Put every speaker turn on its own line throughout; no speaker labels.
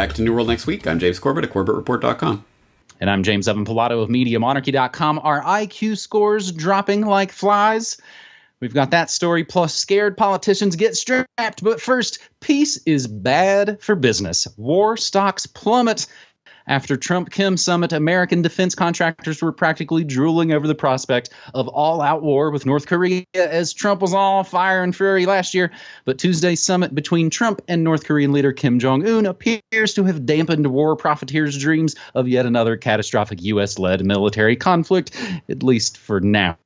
back to New World next week. I'm James Corbett at corbettreport.com.
And I'm James Evan Pilato of MediaMonarchy.com. Our IQ scores dropping like flies. We've got that story, plus scared politicians get strapped. But first, peace is bad for business. War stocks plummet. After Trump-Kim summit, American defense contractors were practically drooling over the prospect of all-out war with North Korea, as Trump was all fire and fury last year. But Tuesday's summit between Trump and North Korean leader Kim Jong-un appears to have dampened war profiteers' dreams of yet another catastrophic U.S.-led military conflict, at least for now,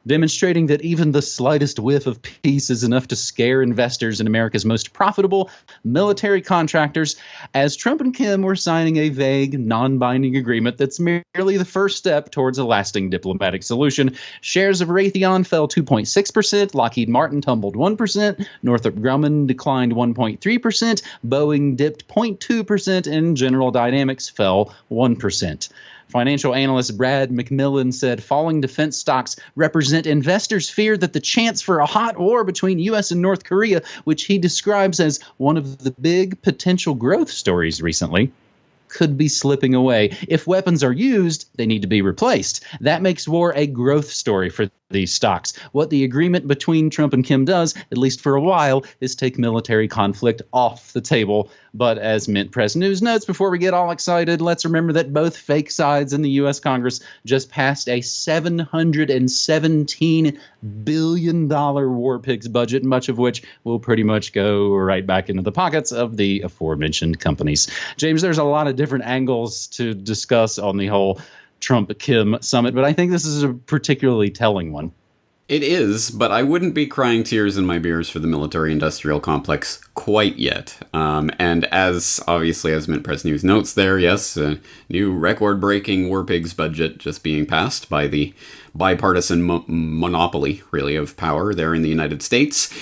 demonstrating that even the slightest whiff of peace is enough to scare investors in America's most profitable military contractors, as Trump and Kim were signing a vague, non-binding agreement that's merely the first step towards a lasting diplomatic solution. Shares of Raytheon fell 2.6%, Lockheed Martin tumbled 1%, Northrop Grumman declined 1.3%, Boeing dipped 0.2%, and General Dynamics fell 1%. Financial analyst Brad McMillan said falling defense stocks represent investors' fear that the chance for a hot war between U.S. and North Korea, which he describes as one of the big potential growth stories recently, could be slipping away. If weapons are used, they need to be replaced. That makes war a growth story for these stocks. What the agreement between Trump and Kim does, at least for a while, is take military conflict off the table. But as Mint Press News notes, before we get all excited, let's remember that both fake sides in the U.S. Congress just passed a $717 billion War Pigs budget, much of which will pretty much go right back into the pockets of the aforementioned companies. James, there's a lot of different angles to discuss on the whole Trump-Kim summit, but I think this is a particularly telling one.
It is, but I wouldn't be crying tears in my beers for the military-industrial complex quite yet. And as Mint Press News notes there, yes, a new record-breaking War Pigs budget just being passed by the bipartisan monopoly, really, of power there in the United States.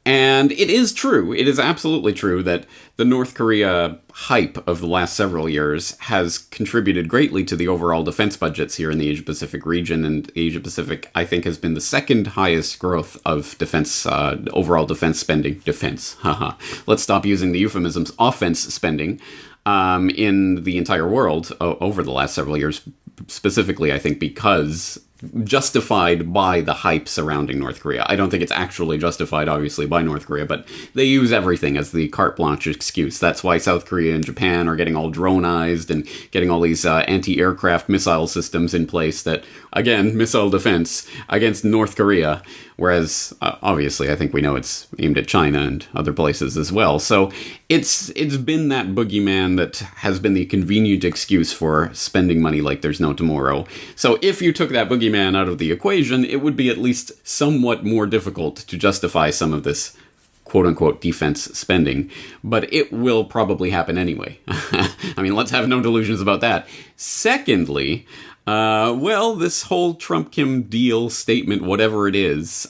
And it is true, it is absolutely true that the North Korea hype of the last several years has contributed greatly to the overall defense budgets here in the Asia-Pacific region. And Asia-Pacific, I think, has been the second highest growth of defense, overall defense spending. Defense, haha. Let's stop using the euphemisms. Offense spending in the entire world over the last several years, specifically, I think, because justified by the hype surrounding North Korea. I don't think it's actually justified, obviously, by North Korea, but they use everything as the carte blanche excuse. That's why South Korea and Japan are getting all dronized and getting all these anti-aircraft missile systems in place that, again, missile defense against North Korea, whereas, obviously, I think we know it's aimed at China and other places as well. So it's been that boogeyman that has been the convenient excuse for spending money like there's no tomorrow. So if you took that boogeyman out of the equation, it would be at least somewhat more difficult to justify some of this quote-unquote defense spending, but it will probably happen anyway. I mean, let's have no delusions about that. Secondly, this whole Trump-Kim deal statement, whatever it is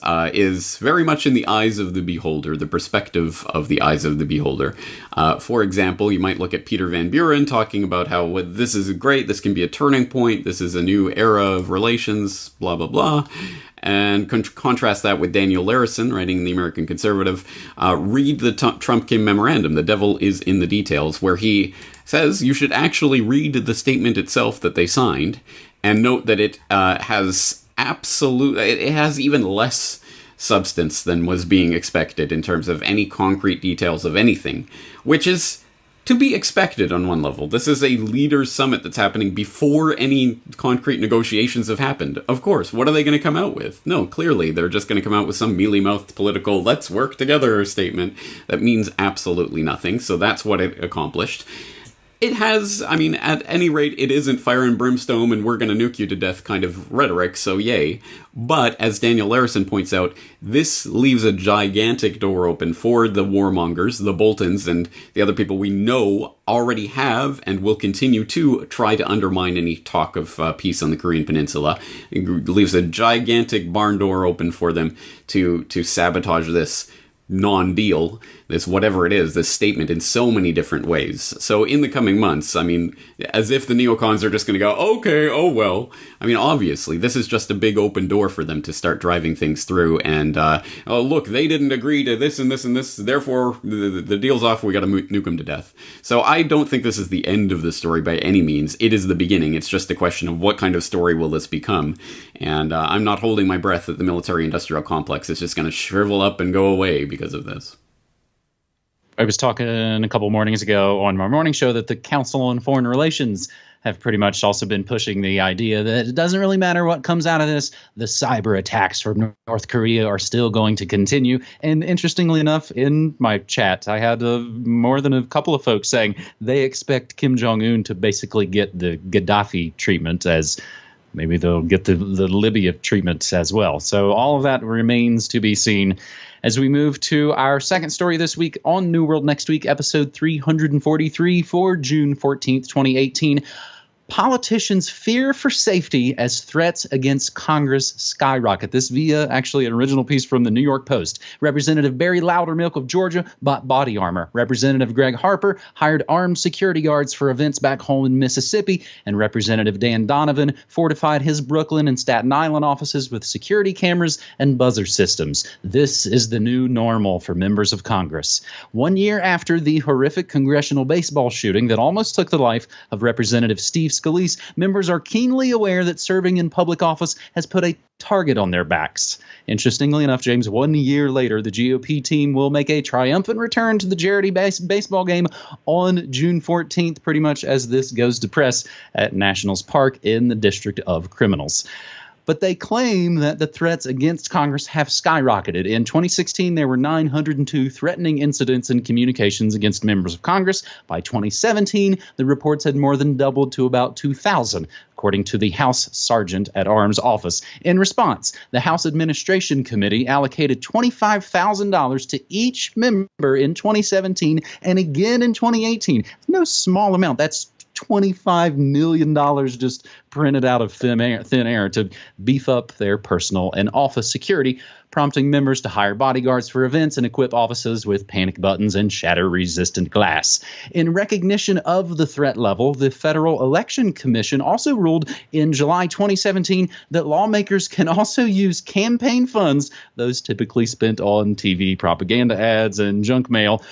very much in the eyes of the beholder, the perspective of the eyes of the beholder. For example, you might look at Peter Van Buren talking about how this is great, this can be a turning point, this is a new era of relations, blah, blah, blah. And contrast that with Daniel Larison, writing in the American Conservative. Read the Trump-Kim memorandum, The Devil is in the Details, where he says you should actually read the statement itself that they signed and note that it has even less substance than was being expected in terms of any concrete details of anything, which is to be expected on one level. This is a leaders' summit that's happening before any concrete negotiations have happened. Of course, what are they going to come out with? No, clearly, they're just going to come out with some mealy-mouthed political, let's work together statement that means absolutely nothing. So that's what it accomplished. It has, at any rate, it isn't fire and brimstone and we're going to nuke you to death kind of rhetoric, so yay. But, as Daniel Larison points out, this leaves a gigantic door open for the warmongers, the Boltons, and the other people we know already have and will continue to try to undermine any talk of peace on the Korean Peninsula. It leaves a gigantic barn door open for them to sabotage this non-deal, this whatever it is, this statement in so many different ways. So in the coming months, I mean, as if the neocons are just going to go, okay, oh well. I mean, obviously, this is just a big open door for them to start driving things through and, oh, look, they didn't agree to this and this and this, therefore the deal's off, we got to nuke them to death. So I don't think this is the end of the story by any means. It is the beginning. It's just a question of what kind of story will this become. And I'm not holding my breath that the military-industrial complex is just going to shrivel up and go away because of this.
I was talking a couple mornings ago on my morning show that the Council on Foreign Relations have pretty much also been pushing the idea that it doesn't really matter what comes out of this. The cyber attacks from North Korea are still going to continue. And interestingly enough, in my chat, I had more than a couple of folks saying they expect Kim Jong-un to basically get the Gaddafi treatment, as maybe they'll get the Libya treatment as well. So all of that remains to be seen. As we move to our second story this week on New World Next Week, episode 343 for June 14th, 2018. Politicians fear for safety as threats against Congress skyrocket. This via actually an original piece from the New York Post. Representative Barry Loudermilk of Georgia bought body armor. Representative Greg Harper hired armed security guards for events back home in Mississippi. And Representative Dan Donovan fortified his Brooklyn and Staten Island offices with security cameras and buzzer systems. This is the new normal for members of Congress. 1 year after the horrific congressional baseball shooting that almost took the life of Representative Steve Scalise, members are keenly aware that serving in public office has put a target on their backs. Interestingly enough, James, 1 year later, the GOP team will make a triumphant return to the Charity baseball game on June 14th, pretty much as this goes to press at Nationals Park in the District of Criminals. But they claim that the threats against Congress have skyrocketed. In 2016, there were 902 threatening incidents and communications against members of Congress. By 2017, the reports had more than doubled to about 2,000, according to the House Sergeant at Arms office. In response, the House Administration Committee allocated $25,000 to each member in 2017 and again in 2018. No small amount. That's $25 million just printed out of thin air to beef up their personal and office security, prompting members to hire bodyguards for events and equip offices with panic buttons and shatter-resistant glass. In recognition of the threat level, the Federal Election Commission also ruled in July 2017 that lawmakers can also use campaign funds, those typically spent on TV propaganda ads and junk mail,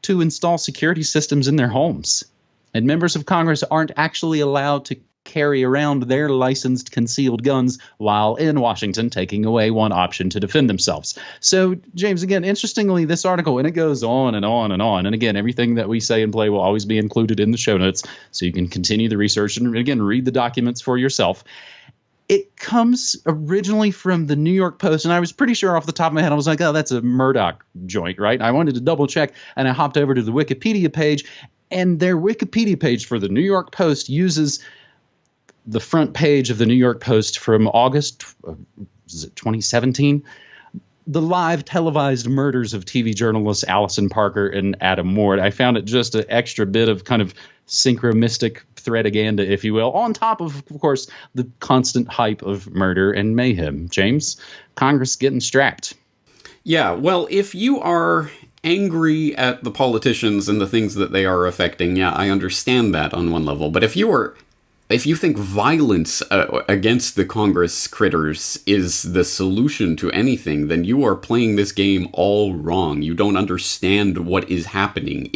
to install security systems in their homes. And members of Congress aren't actually allowed to carry around their licensed concealed guns while in Washington, taking away one option to defend themselves. So, James, again, interestingly, this article, and it goes on and on and on. And again, everything that we say and play will always be included in the show notes, so you can continue the research and, again, read the documents for yourself. It comes originally from the New York Post, and I was pretty sure off the top of my head, I was like, oh, that's a Murdoch joint, right? I wanted to double check, and I hopped over to the Wikipedia page, and their Wikipedia page for the New York Post uses the front page of the New York Post from August, 2017? The live televised murders of TV journalists Allison Parker and Adam Ward. I found it just an extra bit of kind of synchromystic threadaganda, if you will, on top of course, the constant hype of murder and mayhem. James, Congress getting strapped.
Yeah, well, if you are angry at the politicians and the things that they are affecting, yeah, I understand that on one level. But if you think violence against the Congress critters is the solution to anything, then you are playing this game all wrong. You don't understand what is happening.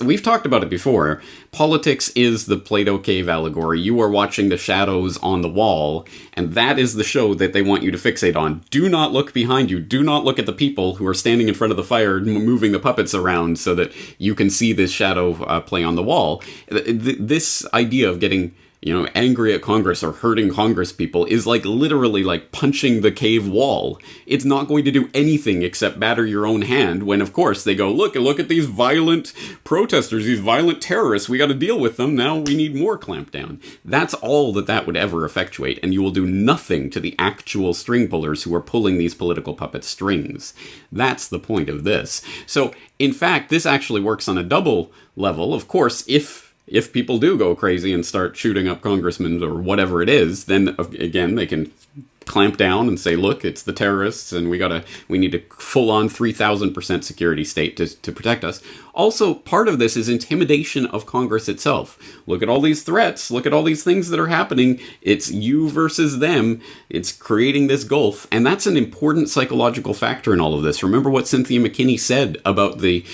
We've talked about it before. Politics is the Plato Cave allegory. You are watching the shadows on the wall, and that is the show that they want you to fixate on. Do not look behind you. Do not look at the people who are standing in front of the fire, moving the puppets around so that you can see this shadow play on the wall. This idea of getting angry at Congress or hurting Congress people is like literally like punching the cave wall. It's not going to do anything except batter your own hand when, of course, they go, look at these violent protesters, these violent terrorists. We got to deal with them. Now we need more clampdown. That's all that would ever effectuate, and you will do nothing to the actual string pullers who are pulling these political puppet strings. That's the point of this. So, in fact, this actually works on a double level. Of course, if people do go crazy and start shooting up congressmen or whatever it is, then again, they can clamp down and say, look, it's the terrorists, and we need a full-on 3,000% security state to protect us. Also, part of this is intimidation of Congress itself. Look at all these threats. Look at all these things that are happening. It's you versus them. It's creating this gulf, and that's an important psychological factor in all of this. Remember what Cynthia McKinney said about the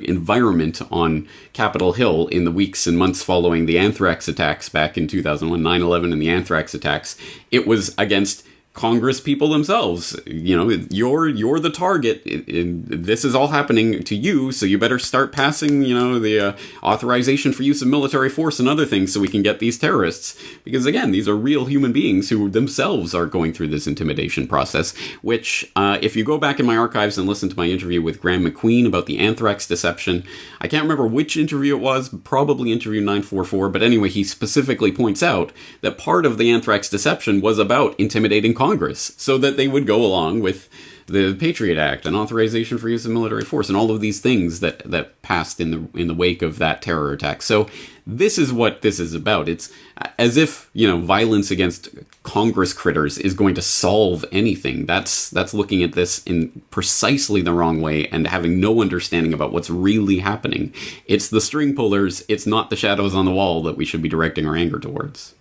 environment on Capitol Hill in the weeks and months following the anthrax attacks back in 2001, 9/11, and the anthrax attacks. It was against Congress people themselves. You're the target. This is all happening to you, so you better start passing, the authorization for use of military force and other things so we can get these terrorists. Because again, these are real human beings who themselves are going through this intimidation process, which, if you go back in my archives and listen to my interview with Graham McQueen about the anthrax deception, I can't remember which interview it was, probably interview 944, but anyway, he specifically points out that part of the anthrax deception was about intimidating Congress so that they would go along with the Patriot Act and authorization for use of military force and all of these things that passed in the wake of that terror attack. So this is what this is about. It's as if, violence against Congress critters is going to solve anything. That's looking at this in precisely the wrong way and having no understanding about what's really happening. It's the string pullers. It's not the shadows on the wall that we should be directing our anger towards.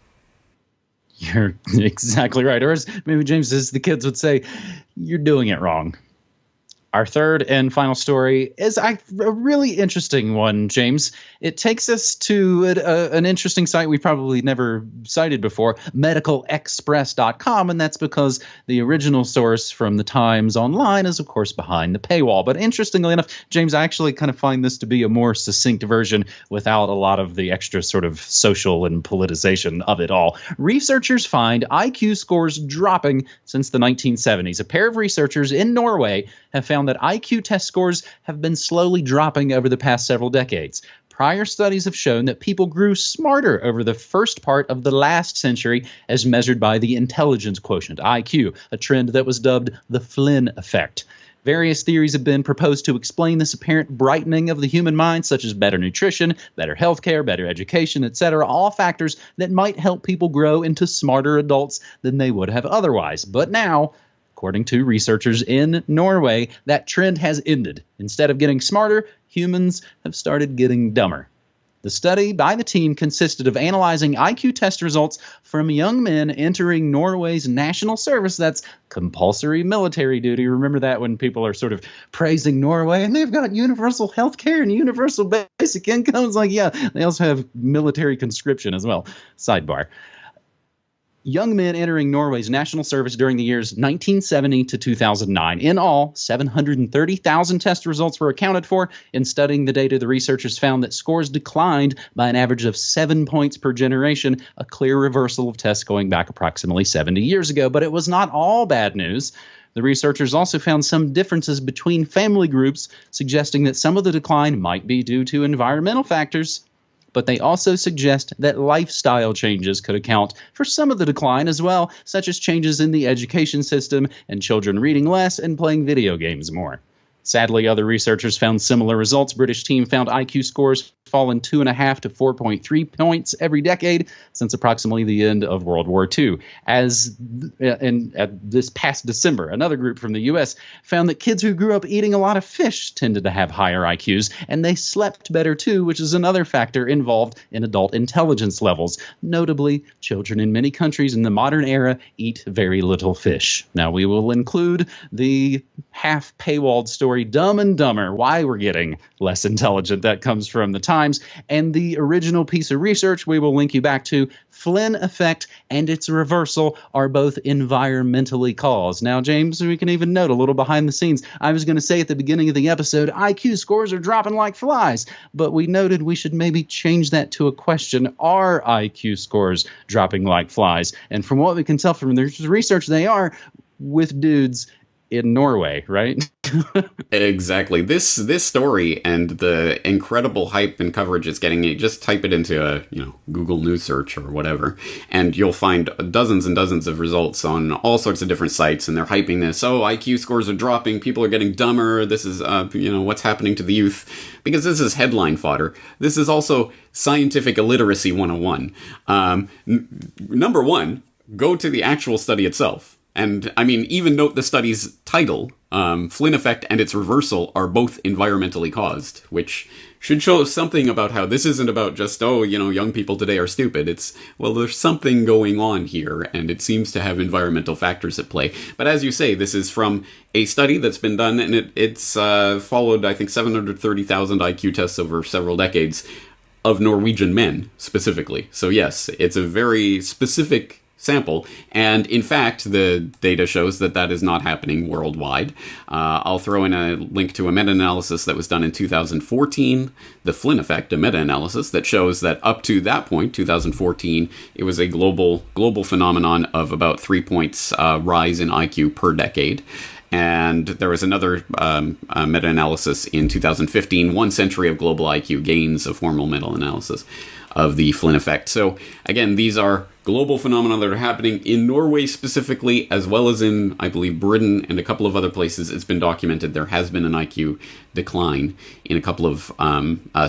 You're exactly right. Or as maybe James, as the kids would say, you're doing it wrong. Our third and final story is a really interesting one, James. It takes us to an interesting site we probably never cited before, medicalexpress.com, and that's because the original source from the Times Online is, of course, behind the paywall. But interestingly enough, James, I actually kind of find this to be a more succinct version without a lot of the extra sort of social and politicization of it all. Researchers find IQ scores dropping since the 1970s. A pair of researchers in Norway have found that IQ test scores have been slowly dropping over the past several decades. Prior studies have shown that people grew smarter over the first part of the last century as measured by the intelligence quotient, IQ, a trend that was dubbed the Flynn effect. Various theories have been proposed to explain this apparent brightening of the human mind, such as better nutrition, better healthcare, better education, etc., all factors that might help people grow into smarter adults than they would have otherwise. But now, according to researchers in Norway, that trend has ended. Instead of getting smarter, humans have started getting dumber. The study by the team consisted of analyzing IQ test results from young men entering Norway's national service. That's compulsory military duty. Remember that when people are sort of praising Norway and they've got universal health care and universal basic income. It's like, yeah, they also have military conscription as well. Sidebar. Young men entering Norway's national service during the years 1970 to 2009. In all, 730,000 test results were accounted for. In studying the data, the researchers found that scores declined by an average of 7 points per generation, a clear reversal of tests going back approximately 70 years ago. But it was not all bad news. The researchers also found some differences between family groups, suggesting that some of the decline might be due to environmental factors. But they also suggest that lifestyle changes could account for some of the decline as well, such as changes in the education system and children reading less and playing video games more. Sadly, other researchers found similar results. British team found IQ scores fallen 2.5 to 4.3 points every decade since approximately the end of World War II. This past December, another group from the U.S. found that kids who grew up eating a lot of fish tended to have higher IQs, and they slept better too, which is another factor involved in adult intelligence levels. Notably, children in many countries in the modern era eat very little fish. Now, we will include the half-paywalled story Dumb and Dumber, Why We're Getting Less Intelligent. That comes from the Times. And the original piece of research we will link you back to, Flynn effect and its reversal are both environmentally caused. Now, James, we can even note a little behind the scenes. I was going to say at the beginning of the episode, IQ scores are dropping like flies, but we noted we should maybe change that to a question. Are IQ scores dropping like flies? And from what we can tell from the research, they are, with dudes in Norway, right?
Exactly. This story and the incredible hype and coverage it's getting, just type it into a Google News search or whatever, and you'll find dozens and dozens of results on all sorts of different sites, and they're hyping this. Oh, IQ scores are dropping. People are getting dumber. This is what's happening to the youth, because this is headline fodder. This is also scientific illiteracy 101. Number one. go to the actual study itself. And, I mean, even note the study's title, Flynn effect and its reversal are both environmentally caused, which should show something about how this isn't about just, young people today are stupid. It's, well, there's something going on here, and it seems to have environmental factors at play. But as you say, this is from a study that's been done, and it's followed, I think, 730,000 IQ tests over several decades of Norwegian men, specifically. So yes, it's a very specific sample, and in fact the data shows that that is not happening worldwide. I'll throw in a link to a meta-analysis that was done in 2014, the Flynn effect, a meta-analysis that shows that up to that point, 2014, it was a global phenomenon of about 3 points rise in IQ per decade. And there was another meta-analysis in 2015, 1 century of global IQ gains, a formal meta-analysis of the Flynn effect. So again, these are global phenomena that are happening in Norway specifically, as well as in, I believe, Britain and a couple of other places. It's been documented there has been an IQ decline in a couple of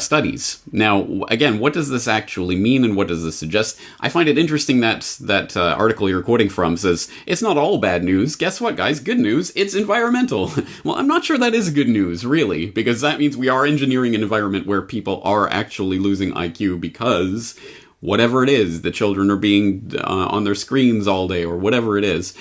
studies. Now, again, what does this actually mean, and what does this suggest? I find it interesting that article you're quoting from says, it's not all bad news. Guess what, guys? Good news. It's environmental. Well, I'm not sure that is good news, really, because that means we are engineering an environment where people are actually losing IQ because whatever it is, the children are being on their screens all day or whatever it is.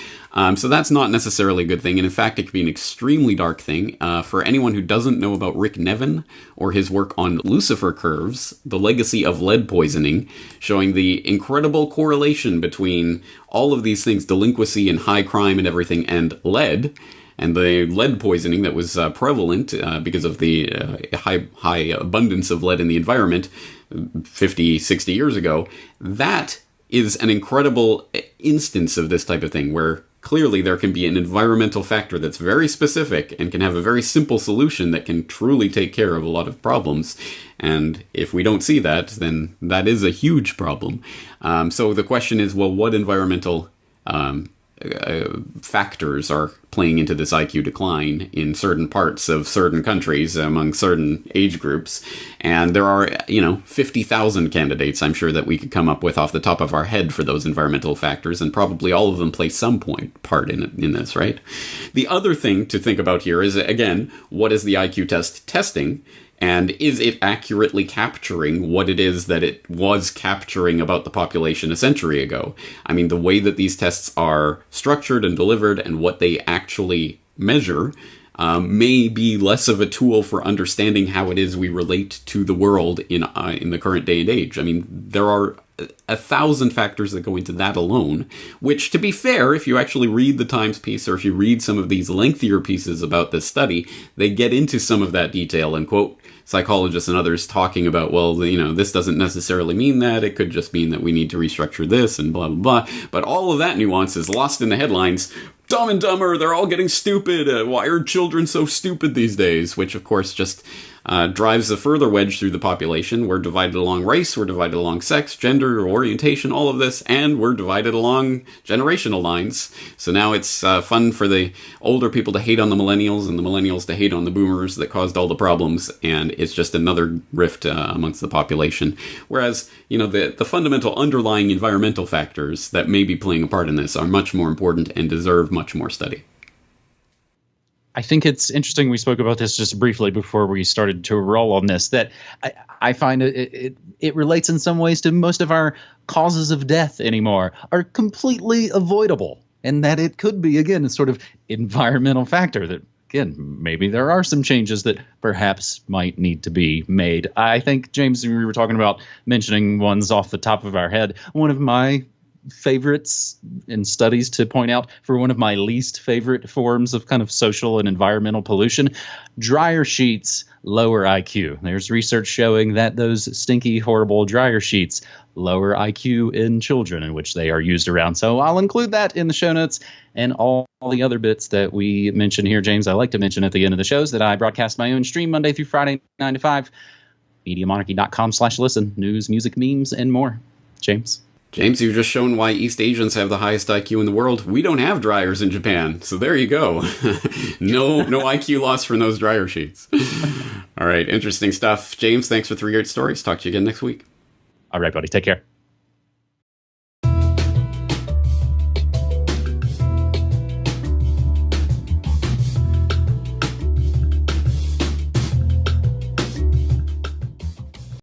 So that's not necessarily a good thing. And in fact, it can be an extremely dark thing. For anyone who doesn't know about Rick Nevin or his work on Lucifer curves, the legacy of lead poisoning, showing the incredible correlation between all of these things, delinquency and high crime and everything, and lead. And the lead poisoning that was prevalent because of the high abundance of lead in the environment 50, 60 years ago, that is an incredible instance of this type of thing, where clearly there can be an environmental factor that's very specific and can have a very simple solution that can truly take care of a lot of problems. And if we don't see that, then that is a huge problem. So the question is, well, what environmental factors are playing into this IQ decline in certain parts of certain countries among certain age groups? And there are, 50,000 candidates, I'm sure, that we could come up with off the top of our head for those environmental factors, and probably all of them play some part in this, right? The other thing to think about here is, again, what is the IQ test testing? And is it accurately capturing what it is that it was capturing about the population a century ago? I mean, the way that these tests are structured and delivered and what they actually measure may be less of a tool for understanding how it is we relate to the world in the current day and age. I mean, there are 1,000 factors that go into that alone, which, to be fair, if you actually read the Times piece, or if you read some of these lengthier pieces about this study, they get into some of that detail and quote psychologists and others talking about, well, this doesn't necessarily mean that. It could just mean that we need to restructure this and blah, blah, blah. But all of that nuance is lost in the headlines. Dumb and Dumber, they're all getting stupid. Why are children so stupid these days? Which, of course, just drives a further wedge through the population. We're divided along race, we're divided along sex, gender, orientation, all of this, and we're divided along generational lines. So now it's fun for the older people to hate on the millennials and the millennials to hate on the boomers that caused all the problems, and it's just another rift amongst the population. Whereas, the fundamental underlying environmental factors that may be playing a part in this are much more important and deserve much more study.
I think it's interesting, we spoke about this just briefly before we started to roll on this, that I find it relates in some ways to most of our causes of death anymore are completely avoidable, and that it could be, again, a sort of environmental factor that, again, maybe there are some changes that perhaps might need to be made. I think, James, we were talking about mentioning ones off the top of our head. One of my favorites in studies to point out for one of my least favorite forms of kind of social and environmental pollution, dryer sheets lower IQ. There's research showing that those stinky, horrible dryer sheets lower IQ in children in which they are used around. So I'll include that in the show notes, and all the other bits that we mention here, James, I like to mention at the end of the shows that I broadcast my own stream Monday through Friday, 9 to 5, MediaMonarchy.com/listen, news, music, memes, and more. James, you've just shown why East Asians have the highest IQ in the world. We don't have dryers in Japan, so there you go. No IQ loss from those dryer sheets. All right, interesting stuff. James, thanks for 3 great stories. Talk to you again next week. All right, buddy. Take care.